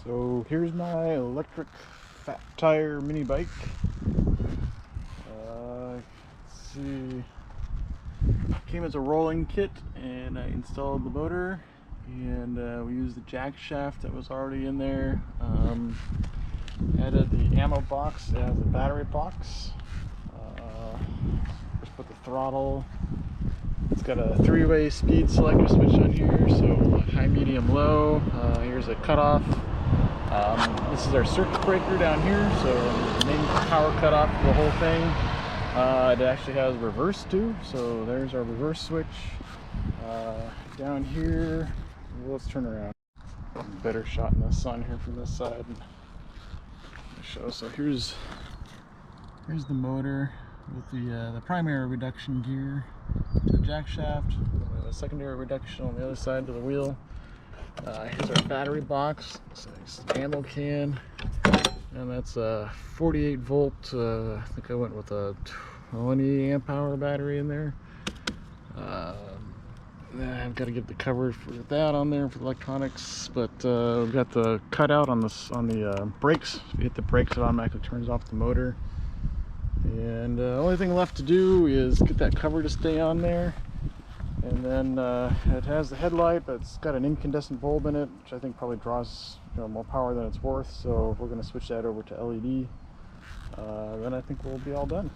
So here's my electric fat tire mini bike. Let's see. Came as a rolling kit, and I installed the motor, and we used the jack shaft that was already in there. Added the ammo box. It has a battery box. Just put the throttle. It's got a three-way speed selector switch on here, so high, medium, low. Here's a cutoff. This is our circuit breaker down here, so the main power cutoff for the whole thing. It actually has reverse too, so there's our reverse switch. Down here, let's turn around. Better shot in the sun here from this side. So here's the motor with the primary reduction gear to the jack shaft, the secondary reduction on the other side to the wheel. Here's our battery box. So it's an ammo can, and that's a 48 volt. I think I went with a 20 amp hour battery in there. I've got to get the cover for that on there for the electronics, but we've got the cutout on the brakes. If you hit the brakes, it automatically turns off the motor. And the only thing left to do is get that cover to stay on there. And then it has the headlight, but it's got an incandescent bulb in it, which I think probably draws more power than it's worth. So we're going to switch that over to LED. Then I think we'll be all done.